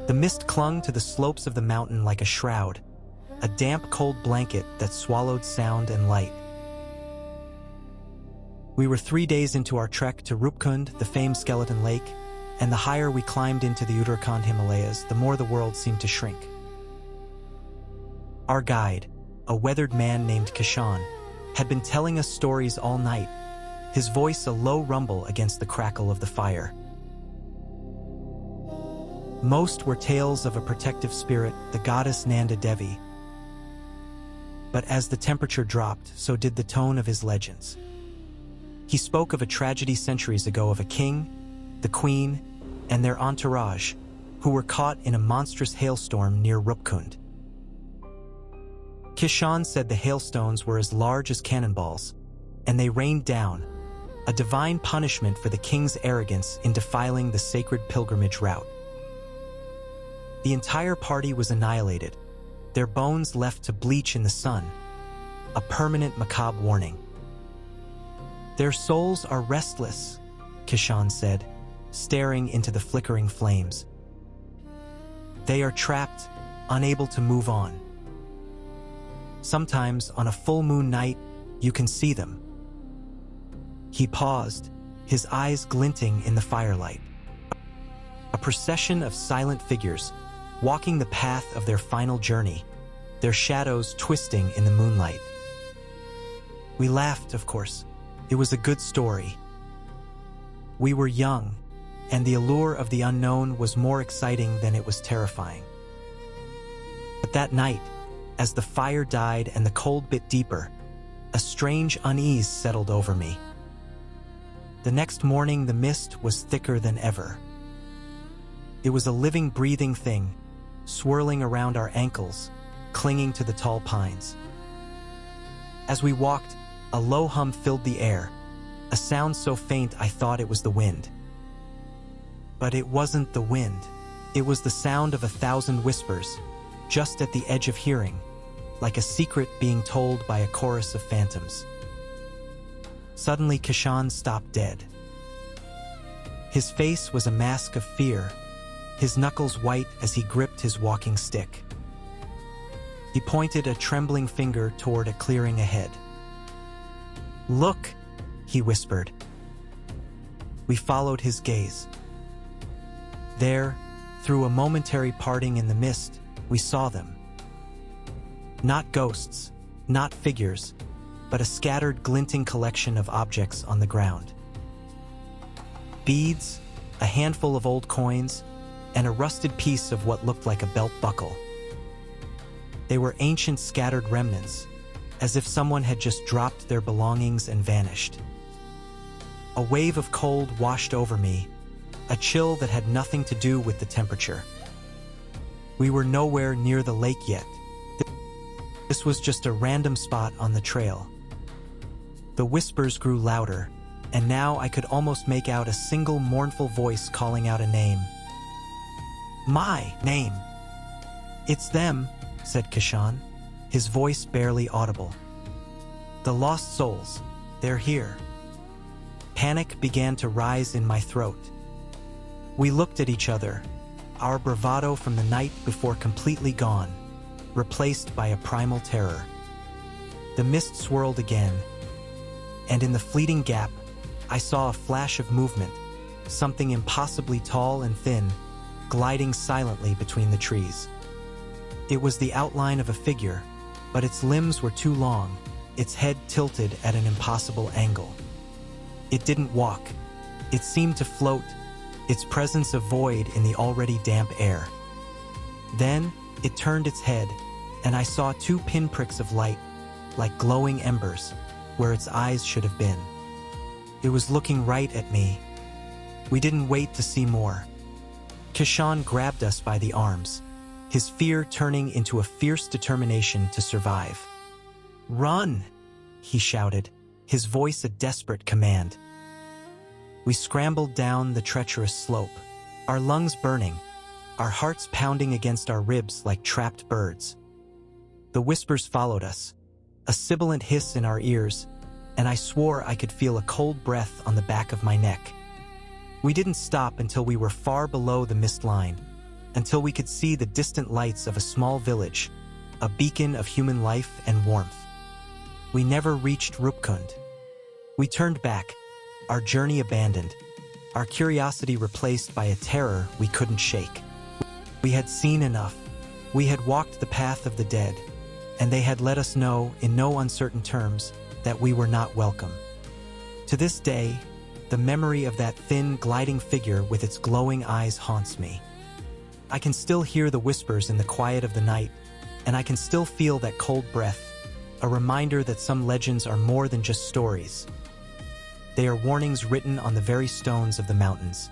The mist clung to the slopes of the mountain like a shroud, a damp, cold blanket that swallowed sound and light. We were 3 days into our trek to Roopkund, the famed skeleton lake, and the higher we climbed into the Uttarakhand Himalayas, the more the world seemed to shrink. Our guide, a weathered man named Kishan, had been telling us stories all night, his voice a low rumble against the crackle of the fire. Most were tales of a protective spirit, the goddess Nanda Devi. But as the temperature dropped, so did the tone of his legends. He spoke of a tragedy centuries ago of a king, the queen, and their entourage, who were caught in a monstrous hailstorm near Roopkund. Kishan said the hailstones were as large as cannonballs, and they rained down, a divine punishment for the king's arrogance in defiling the sacred pilgrimage route. The entire party was annihilated, their bones left to bleach in the sun, a permanent macabre warning. "Their souls are restless," Kishan said, staring into the flickering flames. "They are trapped, unable to move on. Sometimes, on a full moon night, you can see them." He paused, his eyes glinting in the firelight. A procession of silent figures, walking the path of their final journey, their shadows twisting in the moonlight. We laughed, of course. It was a good story. We were young, and the allure of the unknown was more exciting than it was terrifying. But that night, as the fire died and the cold bit deeper, a strange unease settled over me. The next morning, the mist was thicker than ever. It was a living, breathing thing, swirling around our ankles, clinging to the tall pines. As we walked, a low hum filled the air, a sound so faint I thought it was the wind. But it wasn't the wind. It was the sound of 1,000 whispers, just at the edge of hearing, like a secret being told by a chorus of phantoms. Suddenly, Kishan stopped dead. His face was a mask of fear, his knuckles white as he gripped his walking stick. He pointed a trembling finger toward a clearing ahead. "Look," he whispered. We followed his gaze. There, through a momentary parting in the mist, we saw them. Not ghosts, not figures, but a scattered, glinting collection of objects on the ground. Beads, a handful of old coins, and a rusted piece of what looked like a belt buckle. They were ancient, scattered remnants, as if someone had just dropped their belongings and vanished. A wave of cold washed over me, a chill that had nothing to do with the temperature. We were nowhere near the lake yet. This was just a random spot on the trail. The whispers grew louder, and now I could almost make out a single mournful voice calling out a name. My name. "It's them," said Kishan, his voice barely audible. "The lost souls, they're here." Panic began to rise in my throat. We looked at each other, our bravado from the night before completely gone, replaced by a primal terror. The mist swirled again, and in the fleeting gap, I saw a flash of movement, something impossibly tall and thin, gliding silently between the trees. It was the outline of a figure, but its limbs were too long, its head tilted at an impossible angle. It didn't walk. It seemed to float, its presence a void in the already damp air. Then, it turned its head, and I saw 2 pinpricks of light, like glowing embers, where its eyes should have been. It was looking right at me. We didn't wait to see more. Kishan grabbed us by the arms, his fear turning into a fierce determination to survive. "Run!" he shouted, his voice a desperate command. We scrambled down the treacherous slope, our lungs burning, our hearts pounding against our ribs like trapped birds. The whispers followed us, a sibilant hiss in our ears, and I swore I could feel a cold breath on the back of my neck. We didn't stop until we were far below the mist line, until we could see the distant lights of a small village, a beacon of human life and warmth. We never reached Roopkund. We turned back, our journey abandoned, our curiosity replaced by a terror we couldn't shake. We had seen enough. We had walked the path of the dead, and they had let us know, in no uncertain terms, that we were not welcome. To this day, the memory of that thin, gliding figure with its glowing eyes haunts me. I can still hear the whispers in the quiet of the night, and I can still feel that cold breath, a reminder that some legends are more than just stories. They are warnings written on the very stones of the mountains.